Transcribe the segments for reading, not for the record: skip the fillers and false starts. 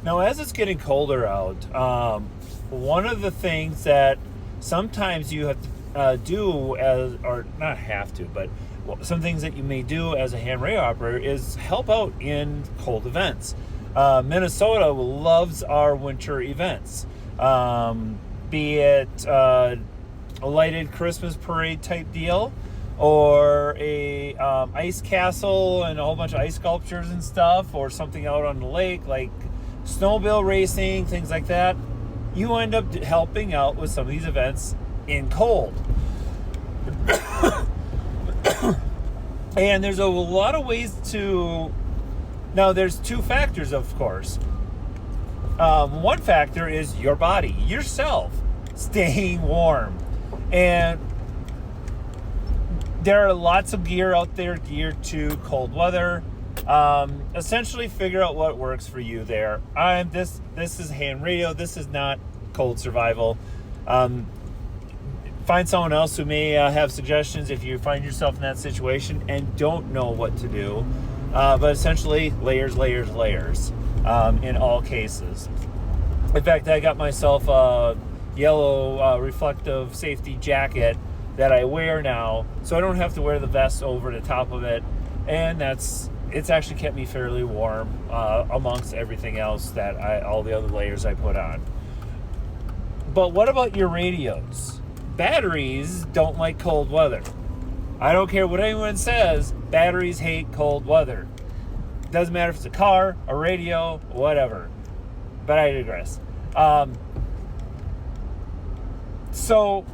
Now, as it's getting colder out, one of the things that sometimes you have to do, as or not have to, but some things that you may do as a hand radio operator is help out in cold events. Minnesota loves our winter events, be it a lighted Christmas parade type deal, or a ice castle and a whole bunch of ice sculptures and stuff, or something out on the lake like snowmobile racing, things like that. You end up helping out with some of these events in cold. And there's a lot of ways to... Now, there's two factors, of course. One factor is your body, yourself, staying warm. And there are lots of gear out there geared to cold weather. Essentially, figure out what works for you there. This is hand radio. This is not cold survival. Find someone else who may have suggestions if you find yourself in that situation and don't know what to do. But essentially, layers in all cases. In fact, I got myself a yellow reflective safety jacket that I wear now, so I don't have to wear the vest over the top of it, and it's actually kept me fairly warm amongst everything else all the other layers I put on. But what about your radios? Batteries don't like cold weather. I don't care what anyone says, batteries hate cold weather. Doesn't matter if it's a car, a radio, whatever. But I digress. So,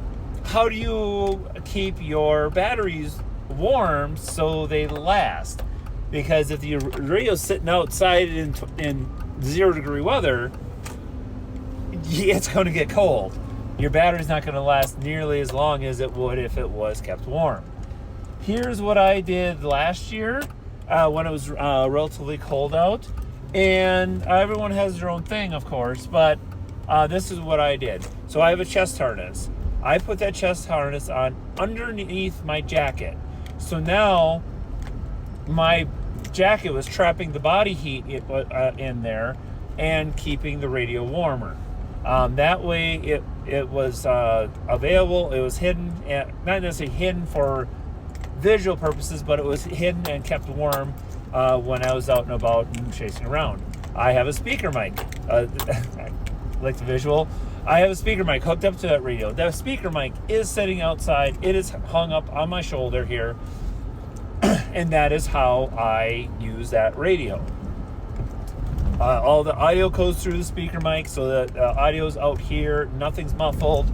how do you keep your batteries warm so they last? Because if the radio's sitting outside in 0-degree weather, it's going to get cold. Your battery's not going to last nearly as long as it would if it was kept warm. Here's what I did last year when it was relatively cold out. And everyone has their own thing, of course, but this is what I did. So I have a chest harness. I put that chest harness on underneath my jacket. So now my jacket was trapping the body heat in there and keeping the radio warmer. That way it was available. It was hidden, not necessarily hidden for visual purposes, but it was hidden and kept warm when I was out and about and chasing around. I have a speaker mic. Like the visual. I have a speaker mic hooked up to that radio. That speaker mic is sitting outside. It is hung up on my shoulder here. And that is how I use that radio. All the audio goes through the speaker mic, so that the audio's out here. Nothing's muffled.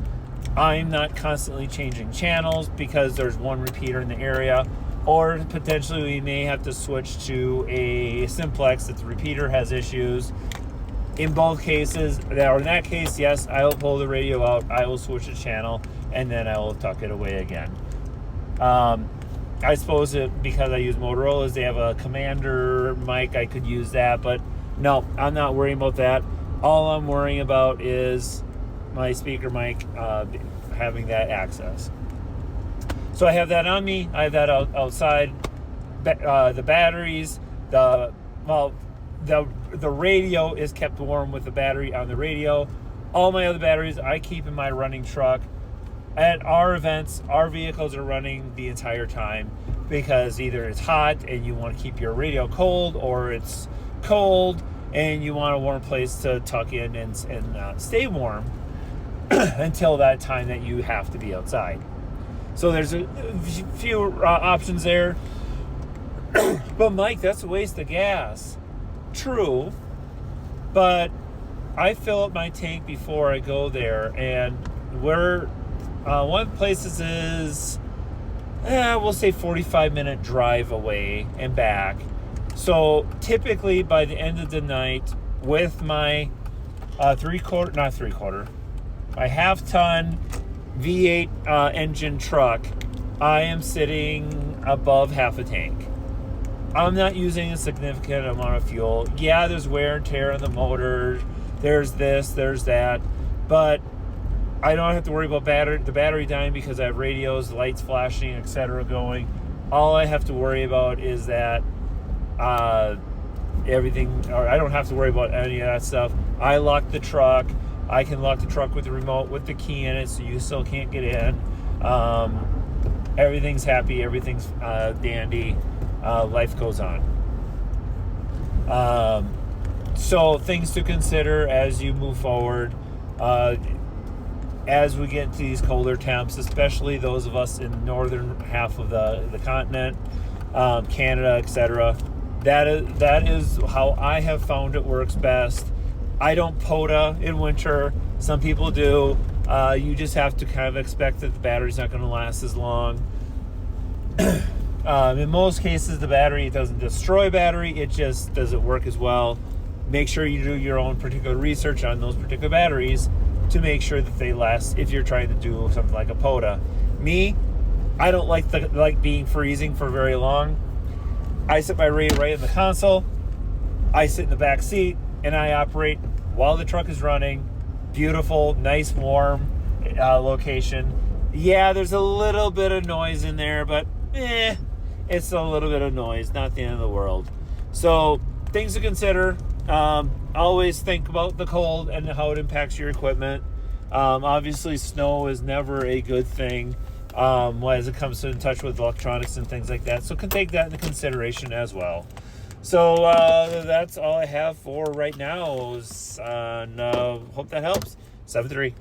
I'm not constantly changing channels because there's one repeater in the area. Or potentially we may have to switch to a simplex if the repeater has issues. In both cases, or in that case, yes, I will pull the radio out, I will switch the channel, and then I will tuck it away again. I suppose because I use Motorola's, they have a Commander mic, I could use that, but no, I'm not worrying about that. All I'm worrying about is my speaker mic having that access. So I have that on me, I have that outside. The batteries, the radio is kept warm with the battery on the radio. All my other batteries I keep in my running truck. At our events, our vehicles are running the entire time because either it's hot and you want to keep your radio cold, or it's cold and you want a warm place to tuck in and stay warm until that time that you have to be outside. So there's a few options there. But Mike, that's a waste of gas. True, but I fill up my tank before I go there, and one of the places is, we'll say 45-minute drive away and back. So typically by the end of the night, with my my half-ton V8 engine truck, I am sitting above half a tank. I'm not using a significant amount of fuel. Yeah, there's wear and tear on the motor. There's this, there's that. But I don't have to worry about the battery dying because I have radios, lights flashing, etc. going. All I have to worry about is that everything, or I don't have to worry about any of that stuff. I lock the truck. I can lock the truck with the remote with the key in it, so you still can't get in. Everything's happy. Everything's dandy. Life goes on. So things to consider as you move forward. As we get into these colder temps, especially those of us in the northern half of the continent, Canada, etc. That is how I have found it works best. I don't POTA in winter. Some people do. You just have to kind of expect that the battery's not going to last as long. In most cases, the battery doesn't destroy battery. It just doesn't work as well. Make sure you do your own particular research on those particular batteries to make sure that they last if you're trying to do something like a POTA. Me, I don't like being freezing for very long. I set my radio right in the console. I sit in the back seat and I operate while the truck is running. Beautiful, nice, warm location. Yeah, there's a little bit of noise in there, but it's a little bit of noise, not the end of the world. So things to consider. Always think about the cold and how it impacts your equipment. Obviously, snow is never a good thing as it comes to in touch with electronics and things like that. So can take that into consideration as well. So that's all I have for right now. And hope that helps. 7-3.